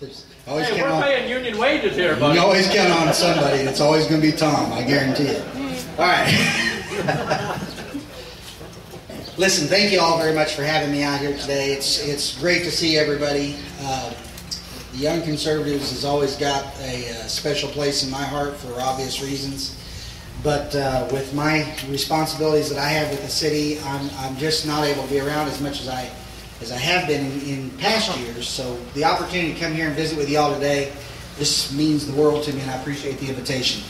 Always Hey, count we're on, paying union wages here, buddy. you always count on somebody, and it's always going to be Tom, I guarantee it. All right. Listen, thank you all very much for having me out here today. It's great to see everybody. The Young Conservatives has always got a special place in my heart for obvious reasons. But with my responsibilities that I have with the city, I'm just not able to be around as much as I have been in past years. So the opportunity to come here and visit with y'all today, this means the world to me, and I appreciate the invitation.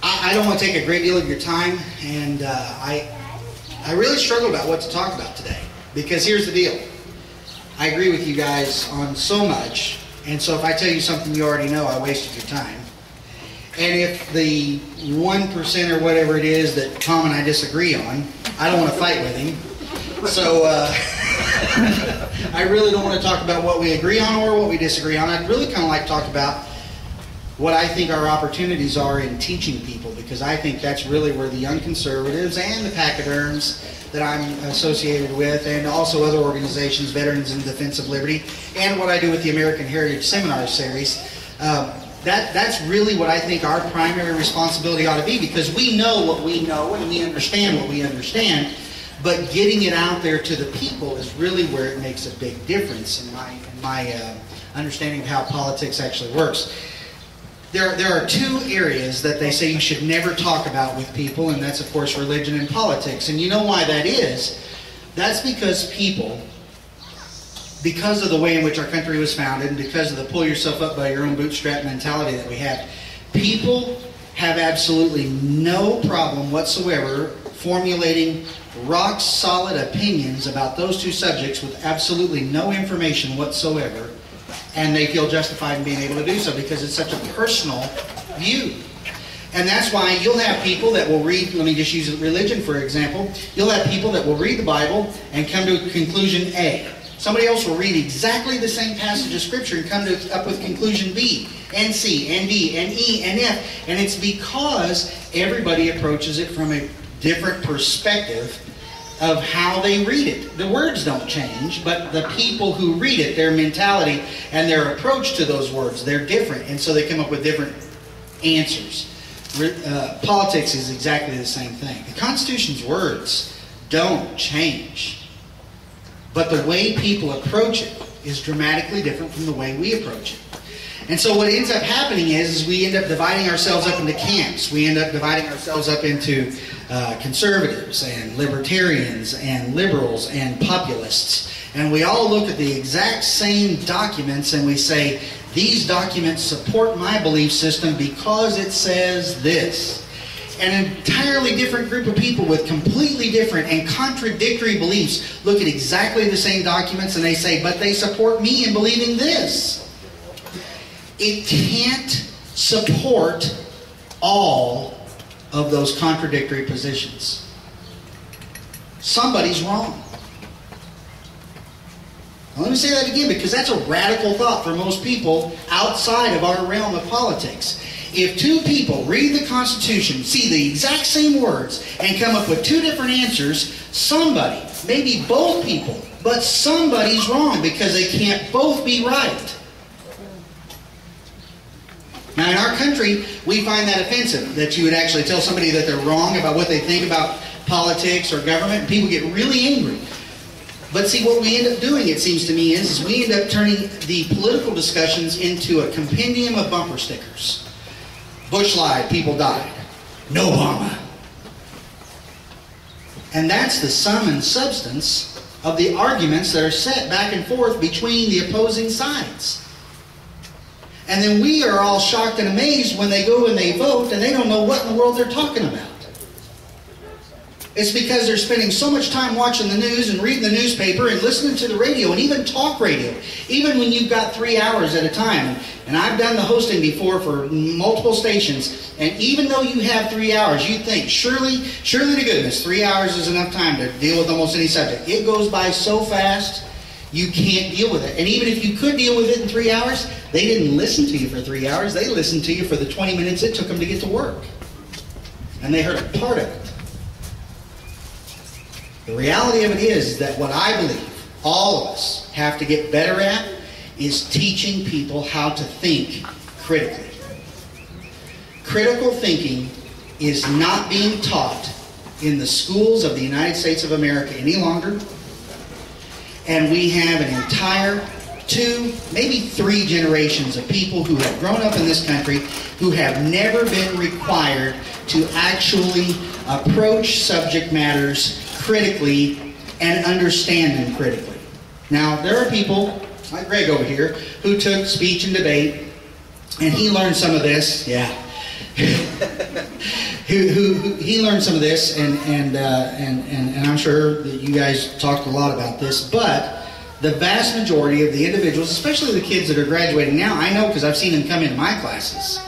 I don't want to take a great deal of your time, and I really struggle about what to talk about today, because here's the deal. I agree with you guys on so much, and so if I tell you something you already know, I wasted your time. And if the 1% or whatever it is that Tom and I disagree on, I don't want to fight with him. So I really don't want to talk about what we agree on or what we disagree on. I'd really kind of like to talk about what I think our opportunities are in teaching people, because I think that's really where the Young Conservatives and the pachyderms that I'm associated with, and also other organizations, Veterans in Defense of Liberty, and what I do with the American Heritage Seminar Series, that's really what I think our primary responsibility ought to be, because we know what we know and we understand what we understand, but getting it out there to the people is really where it makes a big difference in my understanding of how politics actually works. There are two areas that they say you should never talk about with people, and that's, of course, religion and politics. And you know why that is? That's because people, because of the way in which our country was founded, and because of the pull yourself up by your own bootstrap mentality that we have, people have absolutely no problem whatsoever formulating rock-solid opinions about those two subjects with absolutely no information whatsoever, and they feel justified in being able to do so because it's such a personal view. And that's why you'll have people that will read, let me just use religion for example, you'll have people that will read the Bible and come to conclusion A. Somebody else will read exactly the same passage of Scripture and come up with conclusion B, and C, and D, and E, and F. And it's because everybody approaches it from a different perspective of how they read it. The words don't change, but the people who read it, their mentality and their approach to those words, they're different, and so they come up with different answers. Politics is exactly the same thing. The Constitution's words don't change, but the way people approach it is dramatically different from the way we approach it. And so what ends up happening is we end up dividing ourselves up into camps. We end up dividing ourselves up into conservatives and libertarians and liberals and populists. And we all look at the exact same documents and we say, these documents support my belief system because it says this. An entirely different group of people with completely different and contradictory beliefs look at exactly the same documents and they say, but they support me in believing this. It can't support all of those contradictory positions. Somebody's wrong. Now, let me say that again, because that's a radical thought for most people outside of our realm of politics. If two people read the Constitution, see the exact same words, and come up with two different answers, somebody, maybe both people, but somebody's wrong because they can't both be right. Now, in our country, we find that offensive, that you would actually tell somebody that they're wrong about what they think about politics or government, and people get really angry. But see, what we end up doing, it seems to me, is we end up turning the political discussions into a compendium of bumper stickers. Bush lied, people died. No Obama. And that's the sum and substance of the arguments that are set back and forth between the opposing sides. And then we are all shocked and amazed when they go and they vote and they don't know what in the world they're talking about. It's because they're spending so much time watching the news and reading the newspaper and listening to the radio and even talk radio, even when you've got 3 hours at a time. And I've done the hosting before for multiple stations, and even though you have 3 hours, you think, surely to goodness, 3 hours is enough time to deal with almost any subject. It goes by so fast, you can't deal with it. And even if you could deal with it in 3 hours, they didn't listen to you for 3 hours. They listened to you for the 20 minutes it took them to get to work. And they heard a part of it. The reality of it is that what I believe all of us have to get better at is teaching people how to think critically. Critical thinking is not being taught in the schools of the United States of America any longer. And we have an entire 2, maybe 3 generations of people who have grown up in this country who have never been required to actually approach subject matters critically and understand them critically. Now, there are people, like Greg over here, who took speech and debate, and he learned some of this, yeah. He learned some of this, and I'm sure that you guys talked a lot about this, but the vast majority of the individuals, especially the kids that are graduating now, I know because I've seen them come into my classes,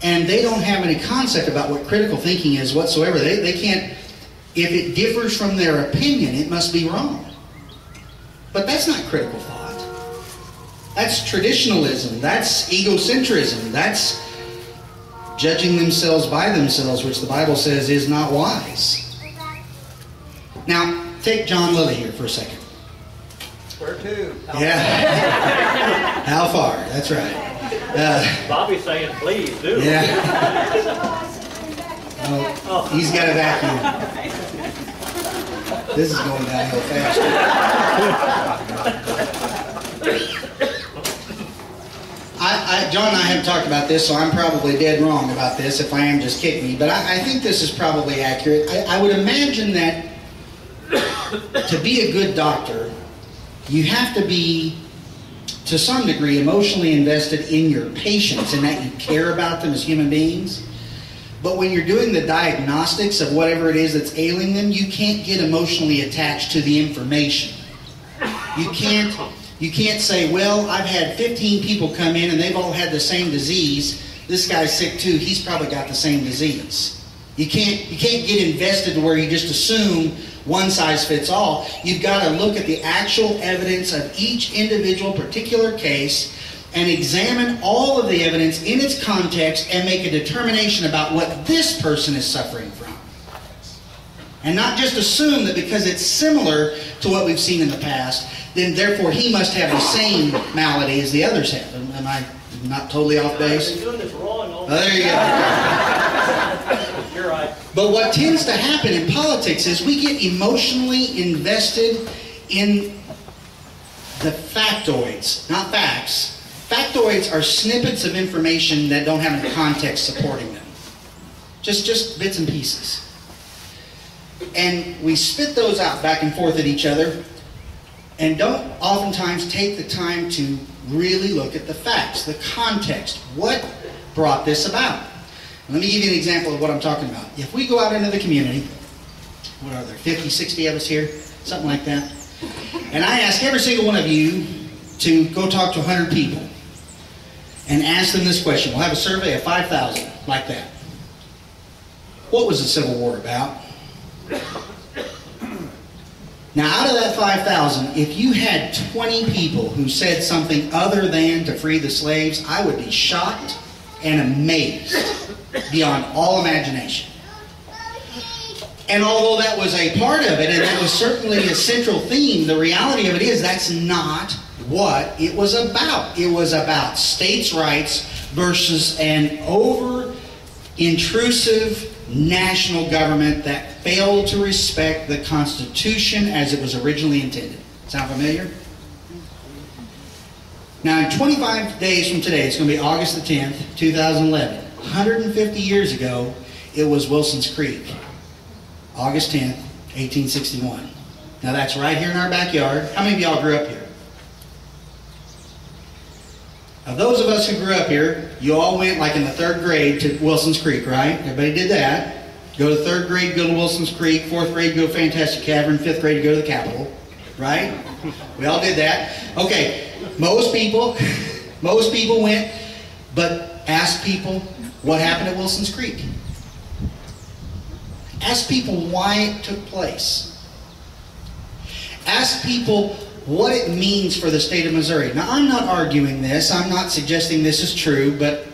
and they don't have any concept about what critical thinking is whatsoever. They can't, if it differs from their opinion, it must be wrong. But that's not critical thought. That's traditionalism. That's egocentrism. That's judging themselves by themselves, which the Bible says is not wise. Now, take John Lilly here for a second. Where to? Yeah. How far? That's right. Bobby's saying, please do. Yeah. Oh, he's got a vacuum. This is going downhill fast. John and I haven't talked about this, so I'm probably dead wrong about this. If I am, just kick me. But I think this is probably accurate. I would imagine that to be a good doctor, you have to be, to some degree, emotionally invested in your patients and that you care about them as human beings. But when you're doing the diagnostics of whatever it is that's ailing them, you can't get emotionally attached to the information. You can't say, well, I've had 15 people come in and they've all had the same disease. This guy's sick too. He's probably got the same disease. You can't get invested to where you just assume one size fits all. You've got to look at the actual evidence of each individual particular case and examine all of the evidence in its context and make a determination about what this person is suffering from. And not just assume that because it's similar to what we've seen in the past, then therefore he must have the same malady as the others have. Am I not totally off base? I've been doing this wrong all there you go. You're right. But what tends to happen in politics is we get emotionally invested in the factoids, not facts. Factoids are snippets of information that don't have any context supporting them. Just bits and pieces. And we spit those out back and forth at each other and don't oftentimes take the time to really look at the facts, the context. What brought this about? Let me give you an example of what I'm talking about. If we go out into the community, what are there, 50, 60 of us here? Something like that. And I ask every single one of you to go talk to 100 people and ask them this question. We'll have a survey of 5,000, like that. What was the Civil War about? Now, out of that 5,000, if you had 20 people who said something other than to free the slaves, I would be shocked and amazed beyond all imagination. And although that was a part of it, and that was certainly a central theme, the reality of it is that's not what it was about. It was about states' rights versus an over-intrusive national government that failed to respect the Constitution as it was originally intended. Sound familiar? Now, in 25 days from today, it's going to be August the 10th, 2011. 150 years ago, it was Wilson's Creek. August 10th, 1861. Now, that's right here in our backyard. How many of y'all grew up here? Now, those of us who grew up here, you all went like in the 3rd grade to Wilson's Creek, right? Everybody did that. Go to 3rd grade, go to Wilson's Creek. 4th grade, go to Fantastic Cavern. 5th grade, go to the Capitol, right? We all did that. Okay, most people went, but ask people what happened at Wilson's Creek. Ask people why it took place. Ask people what it means for the state of Missouri. Now, I'm not arguing this. I'm not suggesting this is true, but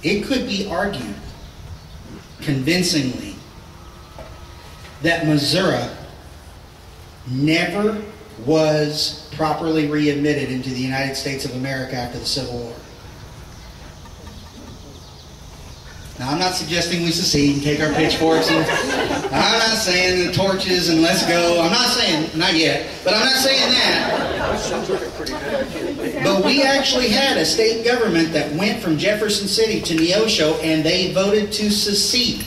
it could be argued convincingly that Missouri never was properly readmitted into the United States of America after the Civil War. Now, I'm not suggesting we secede and take our pitchforks and I'm not saying the torches and let's go. I'm not saying, not yet, but I'm not saying that. That sounds like a pretty good idea. But we actually had a state government that went from Jefferson City to Neosho, and they voted to secede.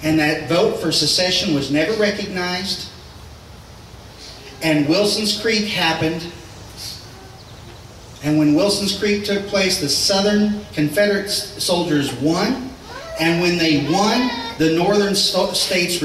And that vote for secession was never recognized. And Wilson's Creek happened. And when Wilson's Creek took place, the Southern Confederate soldiers won. And when they won, the Northern states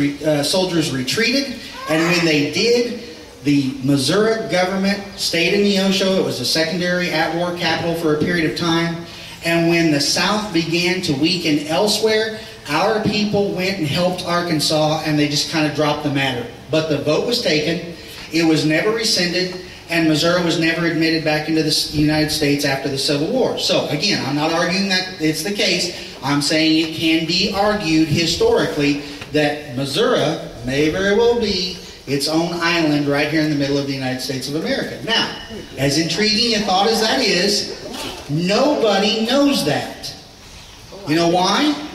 soldiers retreated. And when they did, the Missouri government stayed in Neosho. It was a secondary at-war capital for a period of time. And when the South began to weaken elsewhere, our people went and helped Arkansas, and they just kind of dropped the matter. But the vote was taken. It was never rescinded, and Missouri was never admitted back into the United States after the Civil War. So, again, I'm not arguing that it's the case. I'm saying it can be argued historically that Missouri may very well be its own island right here in the middle of the United States of America. Now, as intriguing a thought as that is, nobody knows that. You know why?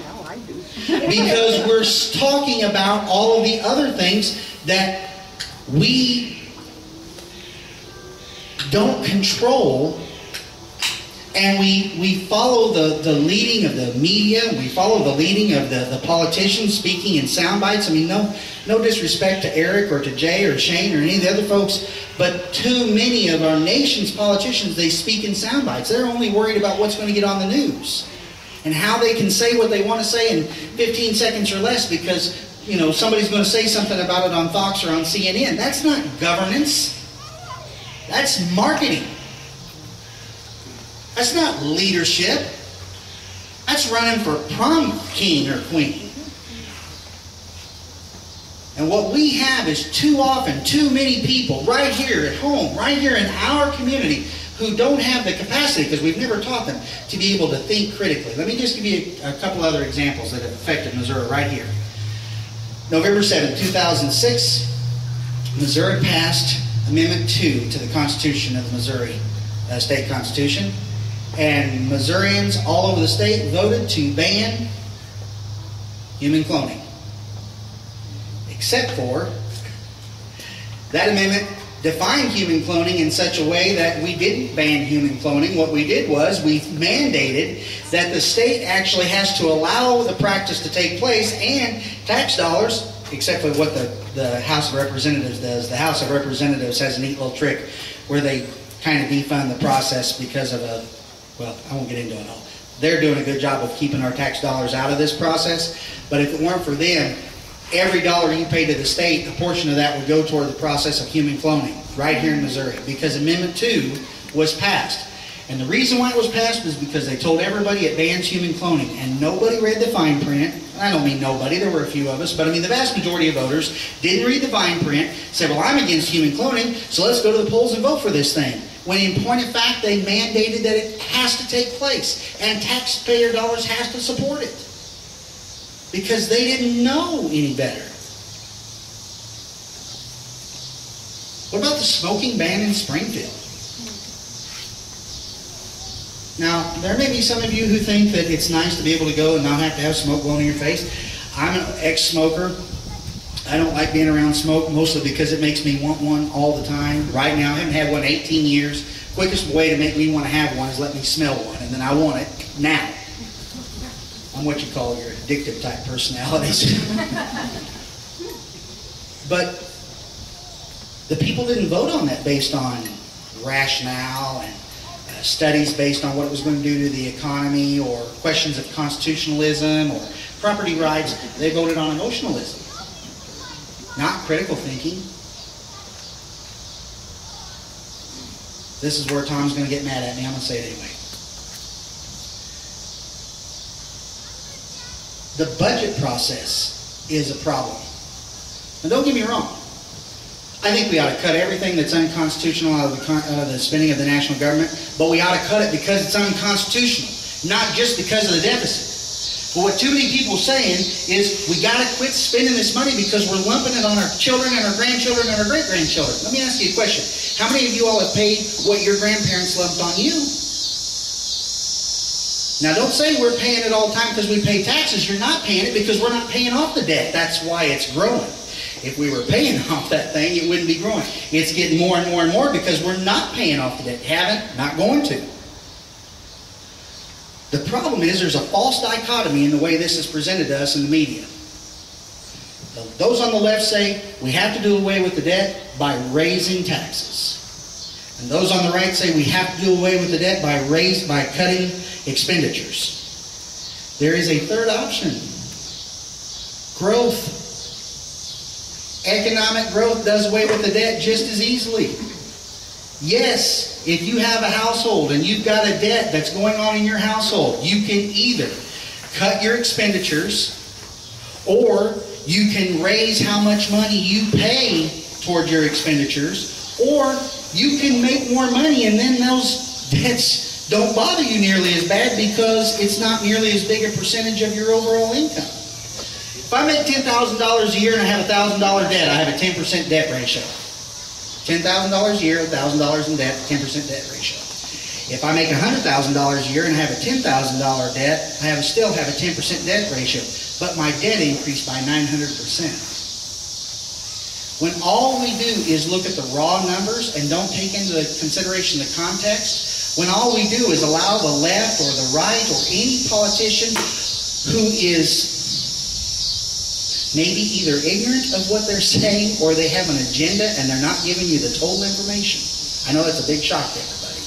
Because we're talking about all of the other things that we don't control, and we follow the leading of the media, we follow the leading of the politicians speaking in sound bites. I mean, no disrespect to Eric or to Jay or Shane or any of the other folks, but too many of our nation's politicians, they speak in sound bites. They're only worried about what's going to get on the news and how they can say what they want to say in 15 seconds or less because, you know, somebody's going to say something about it on Fox or on CNN. That's not governance. That's marketing. That's not leadership. That's running for prom king or queen. And what we have is too often, too many people right here at home, right here in our community, who don't have the capacity, because we've never taught them, to be able to think critically. Let me just give you a couple other examples that have affected Missouri right here. November 7, 2006, Missouri passed Amendment 2 to the Constitution of the Missouri State Constitution. And Missourians all over the state voted to ban human cloning. Except for that amendment defined human cloning in such a way that we didn't ban human cloning. What we did was we mandated that the state actually has to allow the practice to take place, and tax dollars, except for what the House of Representatives does. The House of Representatives has a neat little trick where they kind of defund the process because of well, I won't get into it all. They're doing a good job of keeping our tax dollars out of this process, but if it weren't for them, every dollar you pay to the state, a portion of that would go toward the process of human cloning right here in Missouri, because Amendment 2 was passed. And the reason why it was passed was because they told everybody it bans human cloning, and nobody read the fine print. I don't mean nobody, there were a few of us, but I mean the vast majority of voters didn't read the fine print, said, well, I'm against human cloning, so let's go to the polls and vote for this thing. When in point of fact, they mandated that it has to take place, and taxpayer dollars has to support it. Because they didn't know any better. What about the smoking ban in Springfield? Now, there may be some of you who think that it's nice to be able to go and not have to have smoke blowing in your face. I'm an ex-smoker. I don't like being around smoke, mostly because it makes me want one all the time. Right now, I haven't had one in 18 years. Quickest way to make me want to have one is let me smell one, and then I want it now. I'm what you call your addictive type personalities. But the people didn't vote on that based on rationale and studies based on what it was going to do to the economy or questions of constitutionalism or property rights. They voted on emotionalism, not critical thinking. This is where Tom's going to get mad at me. I'm going to say it anyway. The budget process is a problem. And don't get me wrong. I think we ought to cut everything that's unconstitutional out of the spending of the national government, but we ought to cut it because it's unconstitutional, not just because of the deficit. But what too many people are saying is we got to quit spending this money because we're lumping it on our children and our grandchildren and our great-grandchildren. Let me ask you a question. How many of you all have paid what your grandparents lumped on you? Now, don't say we're paying it all the time because we pay taxes. You're not paying it because we're not paying off the debt. That's why it's growing. If we were paying off that thing, it wouldn't be growing. It's getting more and more and more because we're not paying off the debt. Haven't, not going to. The problem is there's a false dichotomy in the way this is presented to us in the media. Those on the left say we have to do away with the debt by raising taxes. And those on the right say we have to do away with the debt by cutting expenditures. There is a third option. Growth. Economic growth does away with the debt just as easily. Yes, if you have a household and you've got a debt that's going on in your household, you can either cut your expenditures or you can raise how much money you pay toward your expenditures, or you can make more money and then those debts don't bother you nearly as bad because it's not nearly as big a percentage of your overall income. If I make $10,000 a year and I have a $1,000 debt, I have a 10% debt ratio. $10,000 a year, $1,000 in debt, 10% debt ratio. If I make $100,000 a year and I have a $10,000 debt, I still have a 10% debt ratio. But my debt increased by 900%. When all we do is look at the raw numbers and don't take into consideration the context, when all we do is allow the left or the right or any politician who is maybe either ignorant of what they're saying or they have an agenda and they're not giving you the total information. I know that's a big shock to everybody.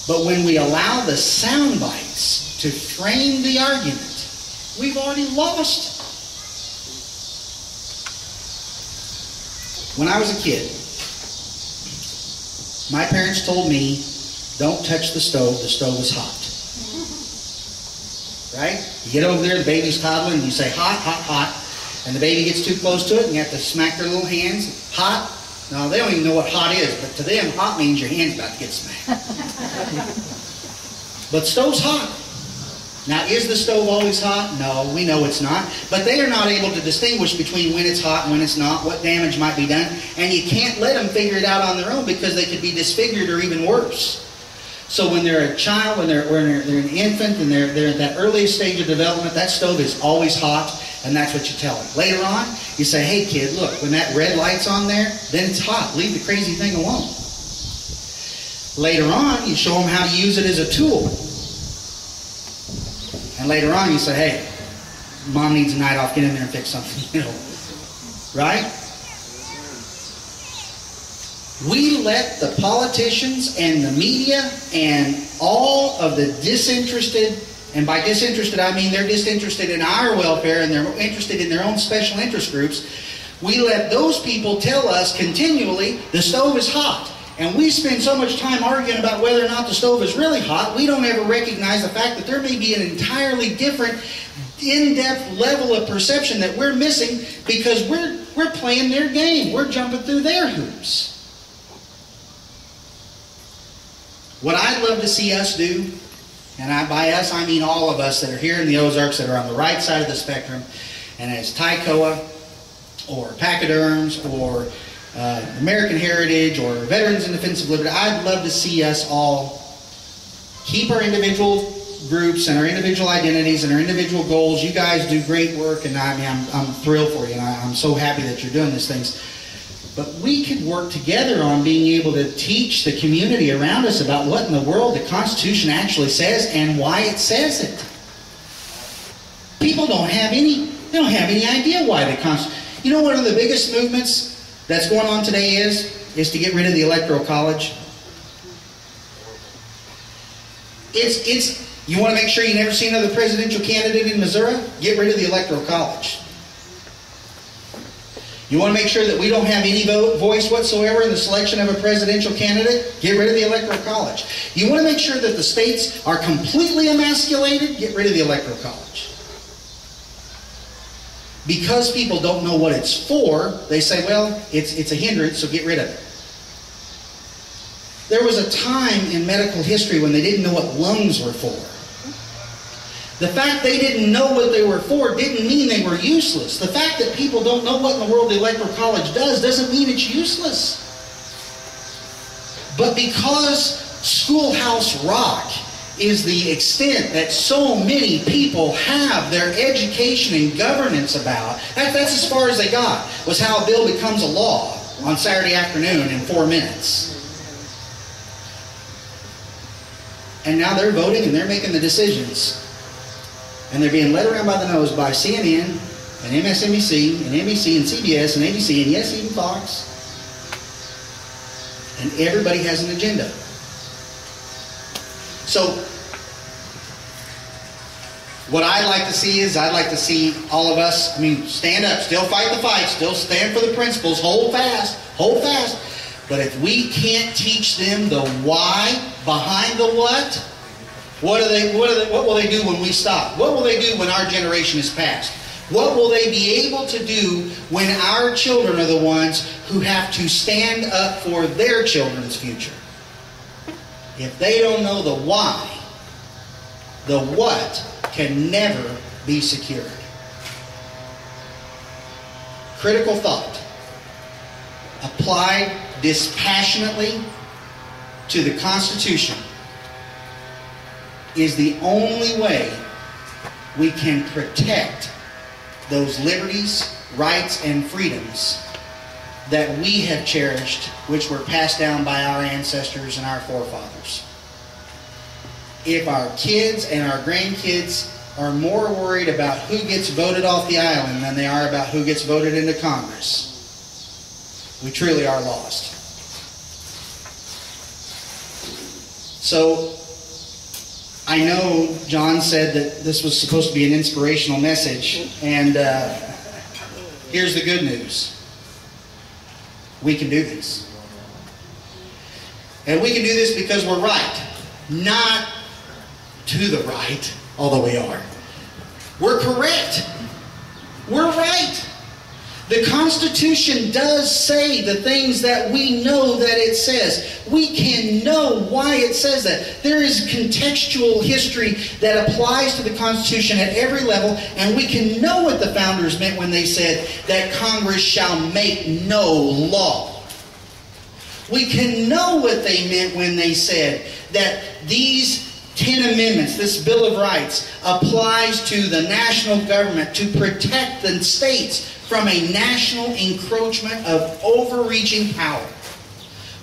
But when we allow the sound bites to frame the argument, we've already lost. When I was a kid, my parents told me, don't touch the stove is hot. Right? You get over there, the baby's toddling, and you say, hot, hot, hot. And the baby gets too close to it, and you have to smack their little hands. Hot? No, they don't even know what hot is, but to them, hot means your hand's about to get smacked. But stove's hot. Now, is the stove always hot? No, we know it's not. But they are not able to distinguish between when it's hot and when it's not, what damage might be done. And you can't let them figure it out on their own because they could be disfigured or even worse. So when they're a child, when they're an infant, and they're at that earliest stage of development, that stove is always hot, and that's what you tell them. Later on, you say, hey kid, look, when that red light's on there, then it's hot. Leave the crazy thing alone. Later on, you show them how to use it as a tool. And later on, you say, hey, mom needs a night off, get in there and fix something, Right? We let the politicians and the media and all of the disinterested, and by disinterested I mean they're disinterested in our welfare and they're interested in their own special interest groups, we let those people tell us continually the stove is hot. And we spend so much time arguing about whether or not the stove is really hot, we don't ever recognize the fact that there may be an entirely different, in-depth level of perception that we're missing because we're playing their game. We're jumping through their hoops. What I'd love to see us do, and by us I mean all of us that are here in the Ozarks that are on the right side of the spectrum, and as Tycoa or Pachyderms or American Heritage or Veterans in Defense of Liberty, I'd love to see us all keep our individual groups and our individual identities and our individual goals. You guys do great work, and I'm thrilled for you, and I'm so happy that you're doing these things. But we could work together on being able to teach the community around us about what in the world the Constitution actually says and why it says it. People don't have any idea why the Constitution. You know, one of the biggest movements that's going on today is to get rid of the Electoral College. You want to make sure you never see another presidential candidate in Missouri? Get rid of the Electoral College. You want to make sure that we don't have any voice whatsoever in the selection of a presidential candidate? Get rid of the Electoral College. You want to make sure that the states are completely emasculated? Get rid of the Electoral College. Because people don't know what it's for, they say, well, it's a hindrance, so get rid of it. There was a time in medical history when they didn't know what lungs were for. The fact they didn't know what they were for didn't mean they were useless. The fact that people don't know what in the world the Electoral College does doesn't mean it's useless. But because Schoolhouse Rock is the extent that so many people have their education and governance about, that's as far as they got, was how a bill becomes a law on Saturday afternoon in 4 minutes. And now they're voting and they're making the decisions. And they're being led around by the nose by CNN and MSNBC and NBC and CBS and ABC and yes, even Fox. And everybody has an agenda. So, what I'd like to see is, I'd like to see all of us, stand up, still fight the fight, still stand for the principles, hold fast, hold fast. But if we can't teach them the why behind the what will they do when we stop? What will they do when our generation is past? What will they be able to do when our children are the ones who have to stand up for their children's future? If they don't know the why, the what can never be secured. Critical thought, applied dispassionately to the Constitution, is the only way we can protect those liberties, rights, and freedoms that we have cherished, which were passed down by our ancestors and our forefathers. If our kids and our grandkids are more worried about who gets voted off the island than they are about who gets voted into Congress, we truly are lost. So, I know John said that this was supposed to be an inspirational message, and here's the good news. We can do this. And we can do this because we're right. Not to the right, although we are. We're correct. We're right. The Constitution does say the things that we know that it says. We can know why it says that. There is contextual history that applies to the Constitution at every level, and we can know what the founders meant when they said that Congress shall make no law. We can know what they meant when they said that these 10 amendments, this Bill of Rights, applies to the national government to protect the states from a national encroachment of overreaching power.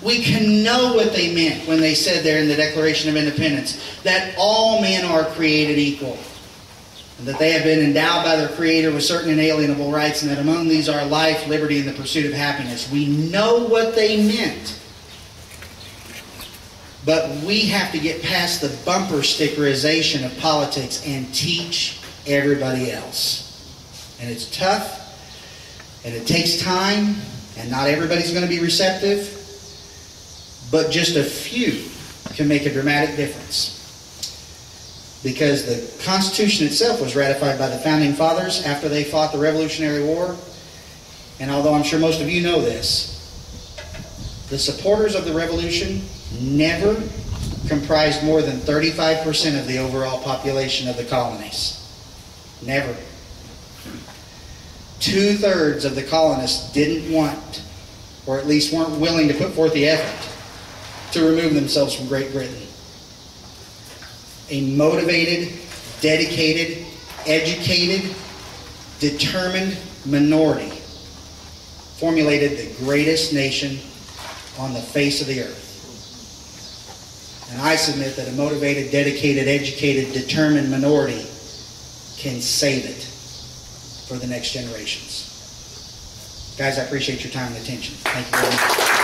We can know what they meant when they said there in the Declaration of Independence that all men are created equal, and that they have been endowed by their Creator with certain inalienable rights, and that among these are life, liberty, and the pursuit of happiness. We know what they meant. But we have to get past the bumper stickerization of politics and teach everybody else. And it's tough, and it takes time, and not everybody's going to be receptive, but just a few can make a dramatic difference. Because the Constitution itself was ratified by the Founding Fathers after they fought the Revolutionary War. And although I'm sure most of you know this, the supporters of the Revolution never comprised more than 35% of the overall population of the colonies. Never. 2/3 of the colonists didn't want, or at least weren't willing to put forth the effort to remove themselves from Great Britain. A motivated, dedicated, educated, determined minority formulated the greatest nation on the face of the earth. And I submit that a motivated, dedicated, educated, determined minority can save it for the next generations. Guys, I appreciate your time and attention. Thank you very much.